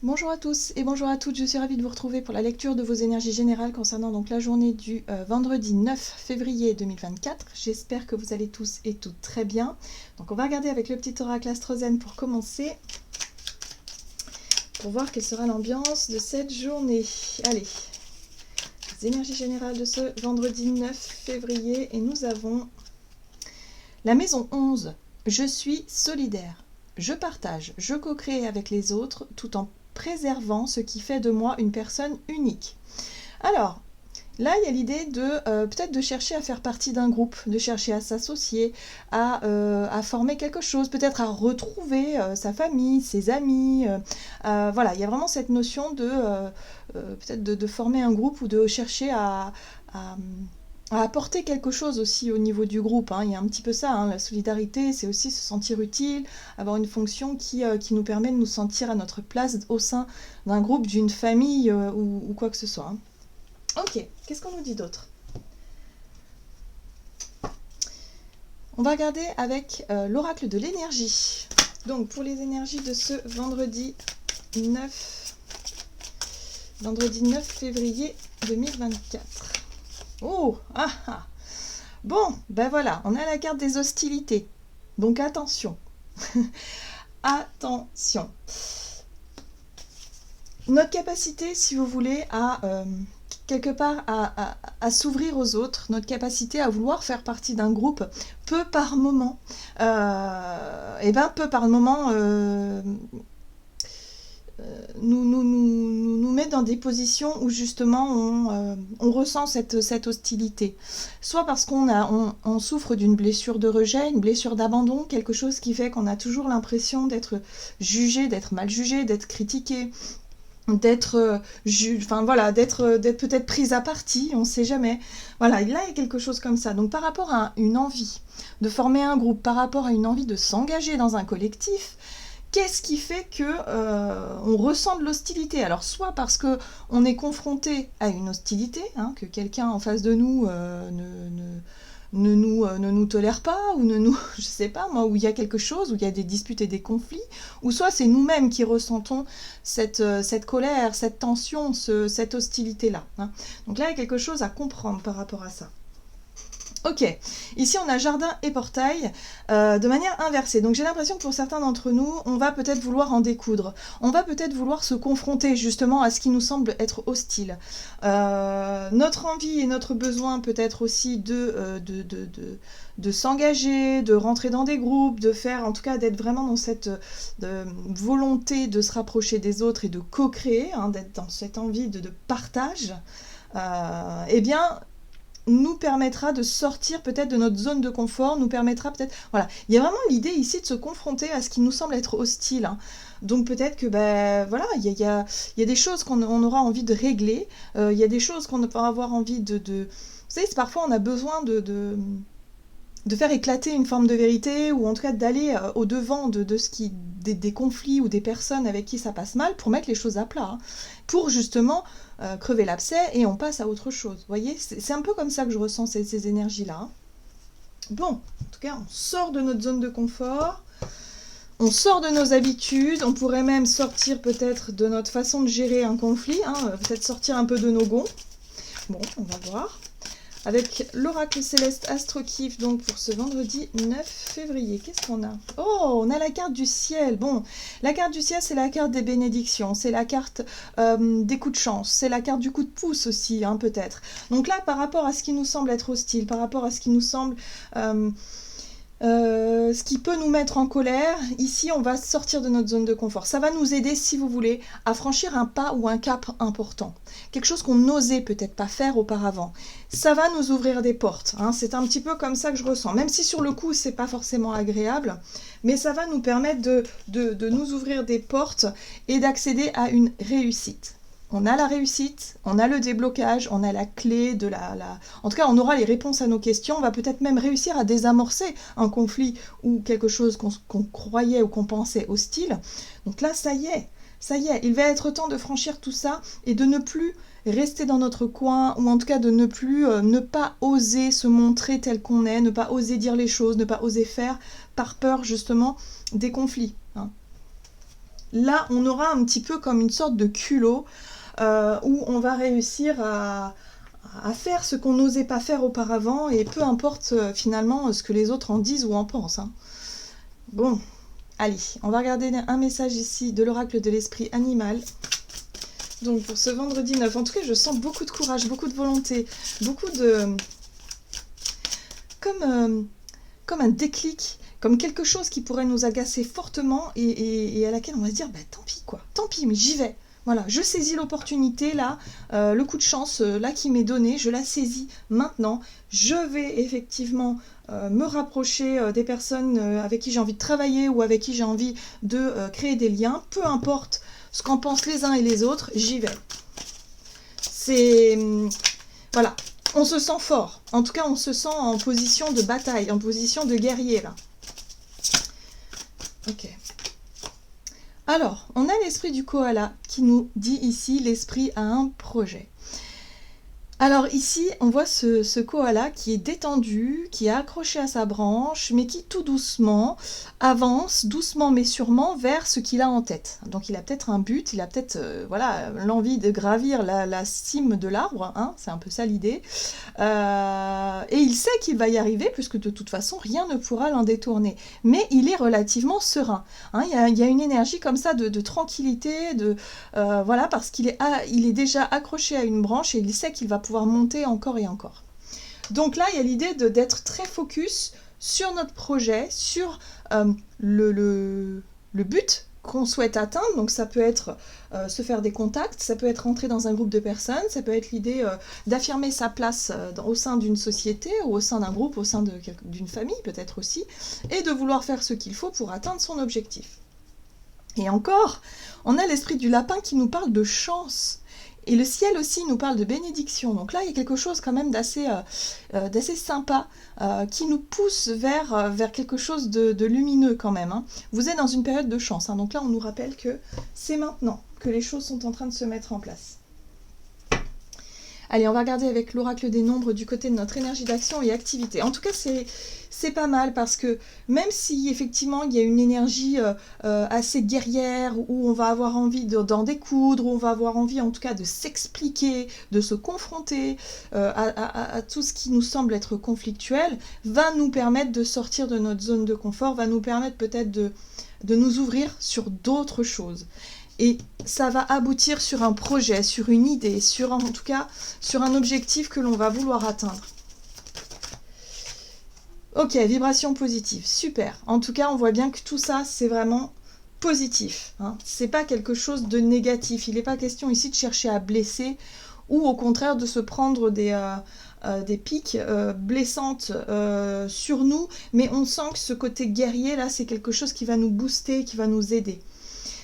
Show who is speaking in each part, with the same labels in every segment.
Speaker 1: Bonjour à tous et bonjour à toutes, je suis ravie de vous retrouver pour la lecture de vos énergies générales concernant donc la journée du vendredi 9 février 2024. J'espère que vous allez tous et toutes très bien. Donc on va regarder avec le petit oracle Astrozen pour commencer, pour voir quelle sera l'ambiance de cette journée. Allez, les énergies générales de ce vendredi 9 février et nous avons la maison 11. Je suis solidaire, je partage, je co-crée avec les autres tout en préservant ce qui fait de moi une personne unique. Alors, là, il y a l'idée de peut-être de chercher à faire partie d'un groupe, de chercher à s'associer, à former quelque chose, peut-être à retrouver sa famille, ses amis. Voilà, il y a vraiment cette notion de peut-être de former un groupe ou de chercher à apporter quelque chose aussi au niveau du groupe. Il y a un petit peu ça, la solidarité, c'est aussi se sentir utile, avoir une fonction qui nous permet de nous sentir à notre place au sein d'un groupe, d'une famille ou quoi que ce soit. Ok, qu'est-ce qu'on nous dit d'autre? On va regarder avec l'oracle de l'énergie. Donc pour les énergies de ce vendredi 9 février 2024. Oh, ah, ah. Bon, ben voilà, on a la carte des hostilités. Donc attention. Attention. Notre capacité, si vous voulez, à quelque part à s'ouvrir aux autres, notre capacité à vouloir faire partie d'un groupe peut par moment, nous met dans des positions où justement on ressent cette hostilité. Soit parce on souffre d'une blessure de rejet, une blessure d'abandon, quelque chose qui fait qu'on a toujours l'impression d'être jugé, d'être mal jugé, d'être critiqué, d'être d'être peut-être prise à partie, on ne sait jamais. Voilà, là il y a quelque chose comme ça. Donc par rapport à une envie de former un groupe, par rapport à une envie de s'engager dans un collectif, qu'est-ce qui fait que on ressent de l'hostilité? Alors soit parce que on est confronté à une hostilité, que quelqu'un en face de nous ne nous tolère pas, ou je sais pas moi, où il y a quelque chose, où il y a des disputes et des conflits, ou soit c'est nous-mêmes qui ressentons cette colère, cette tension, cette hostilité-là. Donc là, il y a quelque chose à comprendre par rapport à ça. Ok, ici on a jardin et portail de manière inversée. Donc j'ai l'impression que pour certains d'entre nous, on va peut-être vouloir en découdre. On va peut-être vouloir se confronter justement à ce qui nous semble être hostile. Notre envie et notre besoin peut-être aussi de s'engager, de rentrer dans des groupes, de faire, en tout cas d'être vraiment dans cette volonté de se rapprocher des autres et de co-créer, d'être dans cette envie de partage, eh bien nous permettra de sortir peut-être de notre zone de confort, nous permettra peut-être... Voilà, il y a vraiment l'idée ici de se confronter à ce qui nous semble être hostile. Donc peut-être que, il y a des choses qu'on aura envie de régler, il y a des choses qu'on va avoir envie de... Vous savez, parfois on a besoin de faire éclater une forme de vérité, ou en tout cas d'aller au-devant des conflits ou des personnes avec qui ça passe mal, pour mettre les choses à plat, pour justement crever l'abcès et on passe à autre chose. Vous voyez, c'est un peu comme ça que je ressens ces énergies-là. Bon, en tout cas, on sort de notre zone de confort, on sort de nos habitudes, on pourrait même sortir peut-être de notre façon de gérer un conflit, peut-être sortir un peu de nos gonds. Bon, on va voir. Avec l'oracle céleste Astro-Kiff, donc pour ce vendredi 9 février. Qu'est-ce qu'on a? Oh, on a la carte du ciel. Bon, la carte du ciel, c'est la carte des bénédictions, c'est la carte des coups de chance, c'est la carte du coup de pouce aussi, peut-être. Donc là, par rapport à ce qui nous semble être hostile, par rapport à ce qui nous semble... ce qui peut nous mettre en colère, ici on va sortir de notre zone de confort. Ça va nous aider, si vous voulez, à franchir un pas ou un cap important. Quelque chose qu'on n'osait peut-être pas faire auparavant. Ça va nous ouvrir des portes. C'est un petit peu comme ça que je ressens. Même si sur le coup, c'est pas forcément agréable, mais ça va nous permettre de nous ouvrir des portes et d'accéder à une réussite. On a la réussite, on a le déblocage, on a la clé de En tout cas, on aura les réponses à nos questions, on va peut-être même réussir à désamorcer un conflit ou quelque chose qu'on croyait ou qu'on pensait hostile. Donc là, ça y est, il va être temps de franchir tout ça et de ne plus rester dans notre coin, ou en tout cas de ne pas oser se montrer tel qu'on est, ne pas oser dire les choses, ne pas oser faire par peur justement des conflits. là, on aura un petit peu comme une sorte de culot où on va réussir à faire ce qu'on n'osait pas faire auparavant, et peu importe finalement ce que les autres en disent ou en pensent. Hein. Bon, allez, on va regarder un message ici de l'oracle de l'esprit animal. Donc pour ce vendredi 9, en tout cas je sens beaucoup de courage, beaucoup de volonté, beaucoup de... comme un déclic, comme quelque chose qui pourrait nous agacer fortement et à laquelle on va se dire, bah tant pis quoi, tant pis, mais j'y vais. Voilà, je saisis l'opportunité là, le coup de chance là qui m'est donné, je la saisis maintenant. Je vais effectivement me rapprocher des personnes avec qui j'ai envie de travailler ou avec qui j'ai envie de créer des liens, peu importe ce qu'en pensent les uns et les autres, j'y vais. C'est... voilà, on se sent fort. En tout cas, on se sent en position de bataille, en position de guerrier, là. Ok. Alors, on a l'esprit du koala qui nous dit ici, l'esprit a un projet. Alors ici, on voit ce koala qui est détendu, qui est accroché à sa branche, mais qui tout doucement avance, doucement mais sûrement, vers ce qu'il a en tête. Donc il a peut-être un but, il a peut-être voilà, l'envie de gravir la cime de l'arbre, hein, c'est un peu ça l'idée. Et il sait qu'il va y arriver, puisque de toute façon, rien ne pourra l'en détourner. Mais il est relativement serein. Hein, il y a une énergie comme ça de tranquillité, voilà, parce qu'il est déjà accroché à une branche et il sait qu'il va pouvoir monter encore et encore. Donc là, il y a l'idée d'être très focus sur notre projet, sur le but qu'on souhaite atteindre. Donc ça peut être se faire des contacts, ça peut être entrer dans un groupe de personnes, ça peut être l'idée d'affirmer sa place au sein d'une société ou au sein d'un groupe, au sein d'une famille peut-être aussi, et de vouloir faire ce qu'il faut pour atteindre son objectif. Et encore, on a l'esprit du lapin qui nous parle de chance. Et le ciel aussi nous parle de bénédiction. Donc là, il y a quelque chose quand même d'assez sympa qui nous pousse vers quelque chose de lumineux quand même. Hein. Vous êtes dans une période de chance. Hein. Donc là, on nous rappelle que c'est maintenant que les choses sont en train de se mettre en place. Allez, on va regarder avec l'oracle des nombres du côté de notre énergie d'action et activité. En tout cas, c'est pas mal parce que même si effectivement il y a une énergie assez guerrière où on va avoir envie d'en découdre, où on va avoir envie en tout cas de s'expliquer, de se confronter à tout ce qui nous semble être conflictuel, va nous permettre de sortir de notre zone de confort, va nous permettre peut-être de nous ouvrir sur d'autres choses. Et ça va aboutir sur un projet, sur une idée, en tout cas sur un objectif que l'on va vouloir atteindre. Ok, vibration positive, super. En tout cas, on voit bien que tout ça, c'est vraiment positif. Hein. C'est pas quelque chose de négatif. Il n'est pas question ici de chercher à blesser ou au contraire de se prendre des piques blessantes sur nous. Mais on sent que ce côté guerrier, là, c'est quelque chose qui va nous booster, qui va nous aider.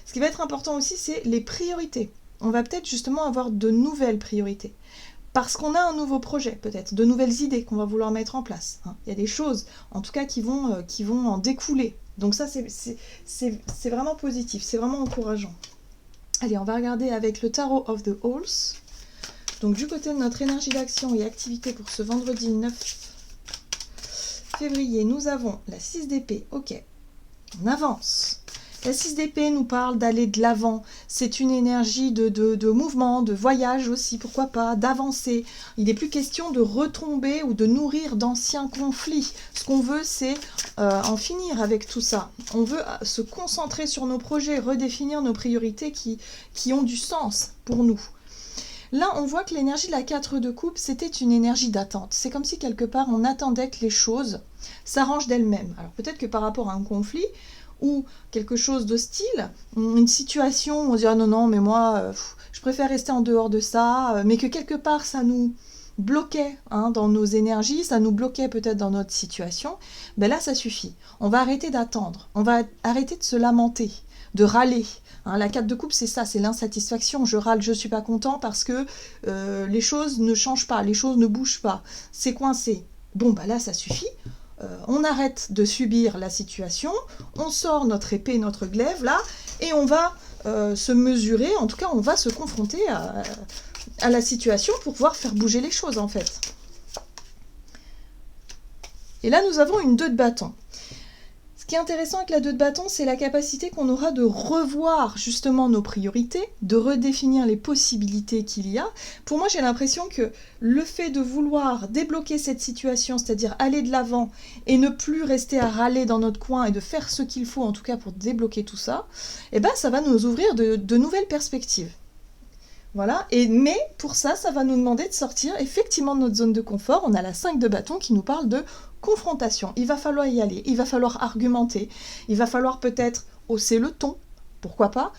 Speaker 1: Ce qui va être important aussi, c'est les priorités. On va peut-être justement avoir de nouvelles priorités. Parce qu'on a un nouveau projet, peut-être, de nouvelles idées qu'on va vouloir mettre en place. Hein. Il y a des choses, en tout cas, qui vont en découler. Donc ça, c'est vraiment positif, c'est vraiment encourageant. Allez, on va regarder avec le Tarot of the Halls. Donc du côté de notre énergie d'action et activité pour ce vendredi 9 février, nous avons la 6 d'épée. Ok, on avance. La 6 d'épée nous parle d'aller de l'avant. C'est une énergie de mouvement, de voyage aussi, pourquoi pas, d'avancer. Il n'est plus question de retomber ou de nourrir d'anciens conflits. Ce qu'on veut, c'est en finir avec tout ça. On veut se concentrer sur nos projets, redéfinir nos priorités qui ont du sens pour nous. Là, on voit que l'énergie de la 4 de coupe, c'était une énergie d'attente. C'est comme si quelque part, on attendait que les choses s'arrangent d'elles-mêmes. Alors peut-être que par rapport à un conflit, ou quelque chose d'hostile, une situation où on se dit « Ah non, mais moi, je préfère rester en dehors de ça », mais que quelque part, ça nous bloquait dans nos énergies, ça nous bloquait peut-être dans notre situation, ben là, ça suffit. On va arrêter d'attendre, on va arrêter de se lamenter, de râler. La 4 de coupe, c'est ça, c'est l'insatisfaction. Je râle, je ne suis pas content parce que les choses ne changent pas, les choses ne bougent pas. C'est coincé. Bon, ben là, ça suffit. On arrête de subir la situation, on sort notre épée, notre glaive là, et on va se mesurer, en tout cas on va se confronter à la situation pour pouvoir faire bouger les choses en fait. Et là nous avons une 2 de bâton. Ce qui est intéressant avec la 2 de bâton, c'est la capacité qu'on aura de revoir justement nos priorités, de redéfinir les possibilités qu'il y a. Pour moi, j'ai l'impression que le fait de vouloir débloquer cette situation, c'est-à-dire aller de l'avant et ne plus rester à râler dans notre coin et de faire ce qu'il faut en tout cas pour débloquer tout ça, eh ben, ça va nous ouvrir de nouvelles perspectives. Voilà, mais pour ça, ça va nous demander de sortir effectivement de notre zone de confort. On a la 5 de bâton qui nous parle de confrontation. Il va falloir y aller, il va falloir argumenter, il va falloir peut-être hausser le ton, pourquoi pas,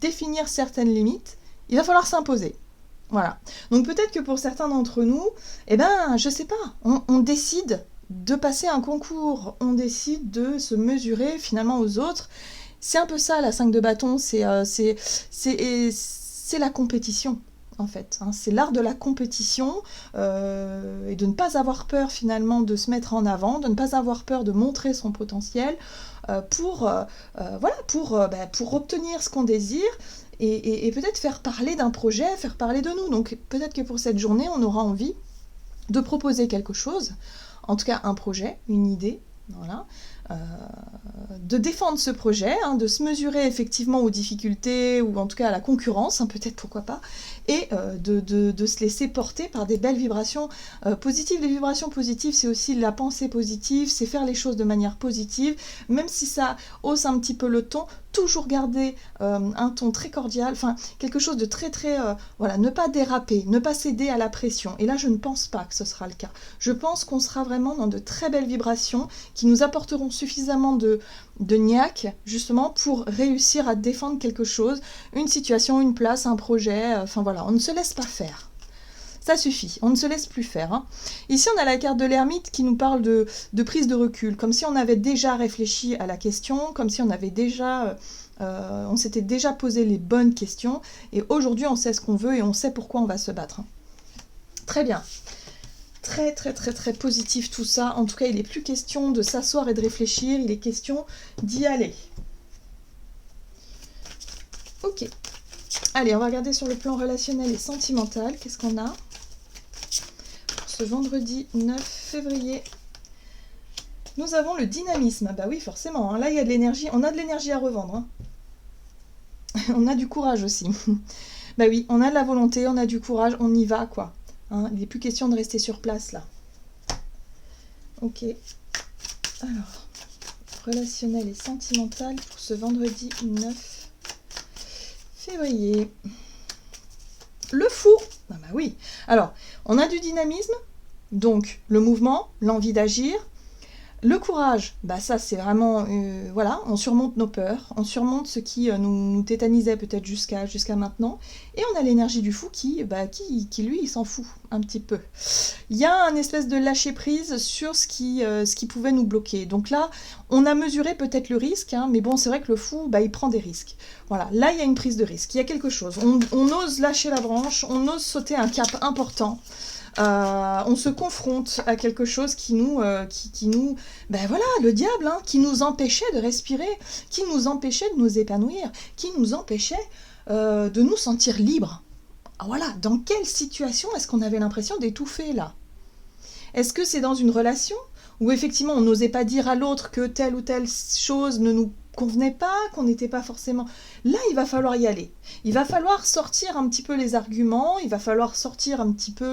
Speaker 1: définir certaines limites, il va falloir s'imposer. Voilà. Donc peut-être que pour certains d'entre nous, eh ben, je sais pas, on décide de passer un concours, on décide de se mesurer finalement aux autres. C'est un peu ça, la 5 de bâton, c'est la compétition, en fait. Hein. C'est l'art de la compétition et de ne pas avoir peur, finalement, de se mettre en avant, de ne pas avoir peur de montrer son potentiel pour obtenir ce qu'on désire et peut-être faire parler d'un projet, faire parler de nous. Donc, peut-être que pour cette journée, on aura envie de proposer quelque chose, en tout cas un projet, une idée, voilà, de défendre ce projet, hein, de se mesurer effectivement aux difficultés ou en tout cas à la concurrence, hein, peut-être pourquoi pas, et de se laisser porter par des belles vibrations positives. Les vibrations positives, c'est aussi la pensée positive, c'est faire les choses de manière positive, même si ça hausse un petit peu le ton, toujours garder un ton très cordial, enfin quelque chose de très très, voilà, ne pas déraper, ne pas céder à la pression. Et là, je ne pense pas que ce sera le cas. Je pense qu'on sera vraiment dans de très belles vibrations qui nous apporteront suffisamment de niaque, justement, pour réussir à défendre quelque chose, une situation, une place, un projet, enfin voilà, on ne se laisse pas faire. Ça suffit, on ne se laisse plus faire. Hein. Ici, on a la carte de l'ermite qui nous parle de prise de recul, comme si on avait déjà réfléchi à la question, comme si on avait déjà, on s'était déjà posé les bonnes questions, et aujourd'hui, on sait ce qu'on veut et on sait pourquoi on va se battre. Hein. Très bien. Très, très, très, très positif tout ça. En tout cas, il n'est plus question de s'asseoir et de réfléchir, il est question d'y aller. Ok. Allez, on va regarder sur le plan relationnel et sentimental. Qu'est-ce qu'on a ? Ce vendredi 9 février, nous avons le dynamisme. Bah oui, forcément, hein. Là, il y a de l'énergie. On a de l'énergie à revendre. Hein. On a du courage aussi. Bah oui, on a de la volonté, on a du courage, on y va, quoi. Hein, il n'est plus question de rester sur place, là. Ok. Alors, relationnel et sentimental pour ce vendredi 9 février. Le fou. Ah bah oui. Alors, on a du dynamisme, donc le mouvement, l'envie d'agir. Le courage, bah ça c'est vraiment, voilà, on surmonte nos peurs, on surmonte ce qui nous tétanisait peut-être jusqu'à maintenant, et on a l'énergie du fou qui lui, il s'en fout un petit peu. Il y a un espèce de lâcher prise sur ce qui pouvait nous bloquer. Donc là, on a mesuré peut-être le risque, hein, mais bon, c'est vrai que le fou, il prend des risques. Voilà, là il y a une prise de risque, il y a quelque chose. On ose lâcher la branche, on ose sauter un cap important. On se confronte à quelque chose qui nous, ben voilà, le diable, hein, qui nous empêchait de respirer, qui nous empêchait de nous épanouir, qui nous empêchait de nous sentir libres. Voilà, dans quelle situation est-ce qu'on avait l'impression d'étouffer là ? Est-ce que c'est dans une relation où effectivement on n'osait pas dire à l'autre que telle ou telle chose ne nous convenait pas, qu'on n'était pas forcément... Là, il va falloir y aller. Il va falloir sortir un petit peu les arguments, il va falloir sortir un petit peu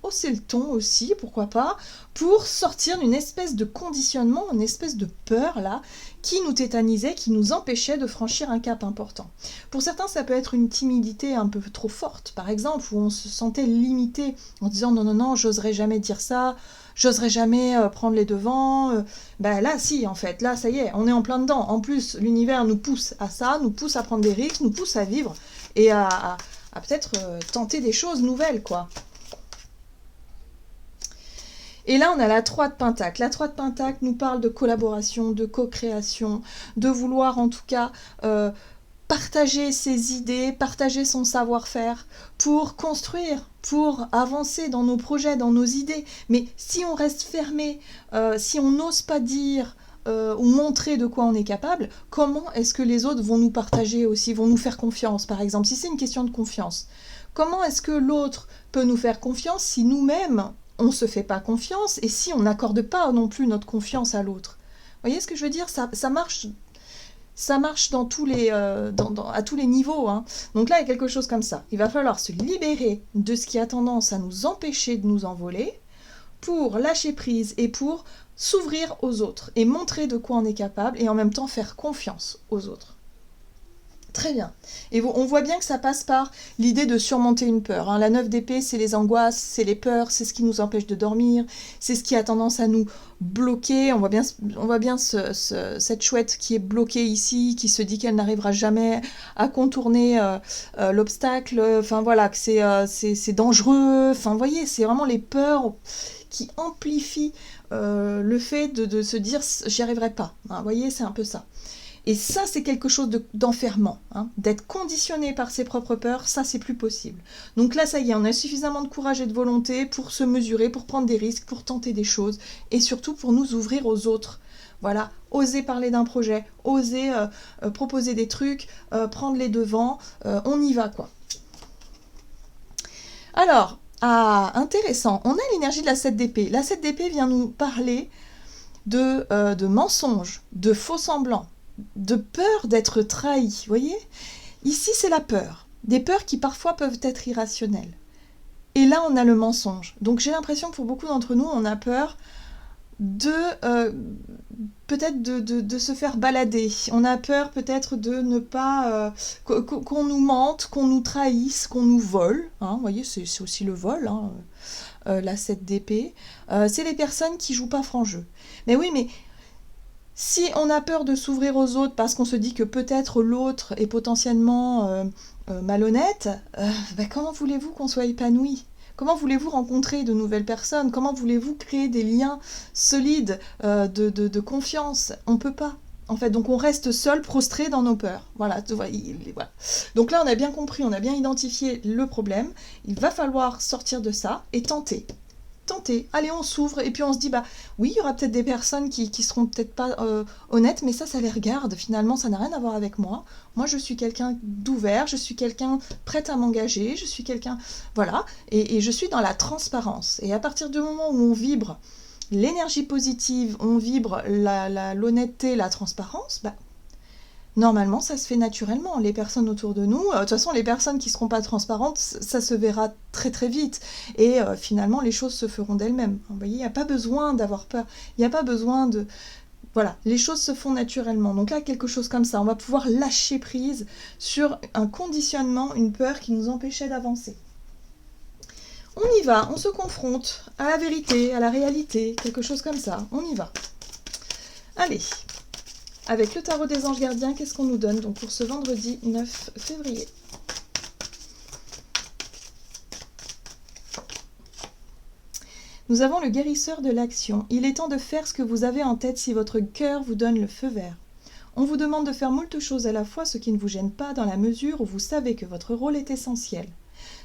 Speaker 1: hausser le ton aussi, pourquoi pas, pour sortir d'une espèce de conditionnement, une espèce de peur, là, qui nous tétanisait, qui nous empêchait de franchir un cap important. Pour certains, ça peut être une timidité un peu trop forte, par exemple, où on se sentait limité en disant « non, j'oserais jamais dire ça », j'oserais jamais prendre les devants. Là, si, en fait, là, ça y est, on est en plein dedans. En plus, l'univers nous pousse à ça, nous pousse à prendre des risques, nous pousse à vivre et à peut-être tenter des choses nouvelles, quoi. Et là, on a la 3 de Pentacle. La 3 de Pentacle nous parle de collaboration, de co-création, de vouloir en tout cas... partager ses idées, partager son savoir-faire pour construire, pour avancer dans nos projets, dans nos idées. Mais si on reste fermé, si on n'ose pas dire ou montrer de quoi on est capable, comment est-ce que les autres vont nous partager aussi, vont nous faire confiance, par exemple, si c'est une question de confiance. Comment est-ce que l'autre peut nous faire confiance si nous-mêmes, on ne se fait pas confiance et si on n'accorde pas non plus notre confiance à l'autre ? voyez ce que je veux dire? Ça marche dans tous les, à tous les niveaux, hein. Donc là, il y a quelque chose comme ça. Il va falloir se libérer de ce qui a tendance à nous empêcher de nous envoler pour lâcher prise et pour s'ouvrir aux autres et montrer de quoi on est capable et en même temps faire confiance aux autres. Très bien. Et on voit bien que ça passe par l'idée de surmonter une peur, hein. La 9 d'épée, c'est les angoisses, c'est les peurs, c'est ce qui nous empêche de dormir, c'est ce qui a tendance à nous bloquer. On voit bien cette chouette qui est bloquée ici, qui se dit qu'elle n'arrivera jamais à contourner l'obstacle. Enfin voilà, que c'est dangereux. Enfin, vous voyez, c'est vraiment les peurs qui amplifient le fait de se dire « j'y arriverai pas ». Vous voyez, c'est un peu ça. Et ça, c'est quelque chose d'enfermant, hein. D'être conditionné par ses propres peurs, ça, c'est plus possible. Donc là, ça y est, on a suffisamment de courage et de volonté pour se mesurer, pour prendre des risques, pour tenter des choses, et surtout pour nous ouvrir aux autres. Voilà, oser parler d'un projet, oser proposer des trucs, prendre les devants, on y va, quoi. Alors, intéressant, on a l'énergie de la 7 d'épée. La 7 d'épée vient nous parler de mensonges, de faux semblants, de peur d'être trahi, vous voyez? Ici, c'est la peur. Des peurs qui parfois peuvent être irrationnelles. Et là, on a le mensonge. Donc j'ai l'impression que pour beaucoup d'entre nous, on a peur peut-être de se faire balader. On a peur peut-être de ne pas... qu'on nous mente, qu'on nous trahisse, qu'on nous vole. Hein, vous voyez, c'est aussi le vol, hein, la 7 d'épée. C'est les personnes qui jouent pas franc jeu. Mais oui, mais... si on a peur de s'ouvrir aux autres parce qu'on se dit que peut-être l'autre est potentiellement malhonnête, comment voulez-vous qu'on soit épanoui? Comment voulez-vous rencontrer de nouvelles personnes? Comment voulez-vous créer des liens solides de confiance? On ne peut pas. En fait, donc on reste seul, prostré dans nos peurs. Voilà, voilà. Donc là, on a bien compris, on a bien identifié le problème. Il va falloir sortir de ça et tenter. Allez, on s'ouvre et puis on se dit, bah oui, il y aura peut-être des personnes qui seront peut-être pas honnêtes, mais ça les regarde, finalement, ça n'a rien à voir avec moi. Moi, je suis quelqu'un d'ouvert, je suis quelqu'un prêt à m'engager, je suis quelqu'un, voilà, et je suis dans la transparence. Et à partir du moment où on vibre l'énergie positive, on vibre l'honnêteté, la transparence, bah normalement, ça se fait naturellement. Les personnes autour de nous, de toute façon, les personnes qui ne seront pas transparentes, ça se verra très très vite. Et finalement, les choses se feront d'elles-mêmes. Vous voyez, il n'y a pas besoin d'avoir peur. Il n'y a pas besoin de... Voilà, les choses se font naturellement. Donc là, quelque chose comme ça, on va pouvoir lâcher prise sur un conditionnement, une peur qui nous empêchait d'avancer. On y va, on se confronte à la vérité, à la réalité, quelque chose comme ça. On y va. Allez. Avec le tarot des anges gardiens, qu'est-ce qu'on nous donne donc pour ce vendredi 9 février? Nous avons le guérisseur de l'action. Il est temps de faire ce que vous avez en tête si votre cœur vous donne le feu vert. On vous demande de faire moult choses à la fois, ce qui ne vous gêne pas dans la mesure où vous savez que votre rôle est essentiel.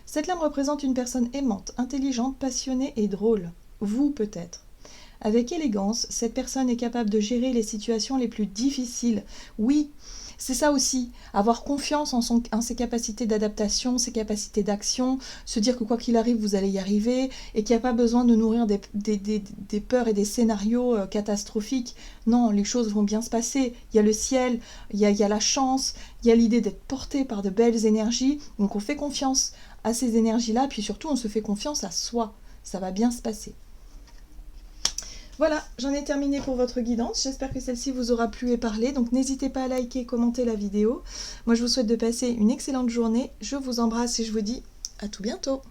Speaker 1: Cette lame représente une personne aimante, intelligente, passionnée et drôle. Vous peut-être. Avec élégance, cette personne est capable de gérer les situations les plus difficiles. Oui, c'est ça aussi, avoir confiance en ses capacités d'adaptation, ses capacités d'action, se dire que quoi qu'il arrive, vous allez y arriver, et qu'il n'y a pas besoin de nourrir des peurs et des scénarios catastrophiques. Non, les choses vont bien se passer. Il y a le ciel, il y a la chance, il y a l'idée d'être porté par de belles énergies. Donc on fait confiance à ces énergies-là, puis surtout on se fait confiance à soi. Ça va bien se passer. Voilà, j'en ai terminé pour votre guidance. J'espère que celle-ci vous aura plu et parlé. Donc n'hésitez pas à liker, commenter la vidéo. Moi, je vous souhaite de passer une excellente journée. Je vous embrasse et je vous dis à tout bientôt.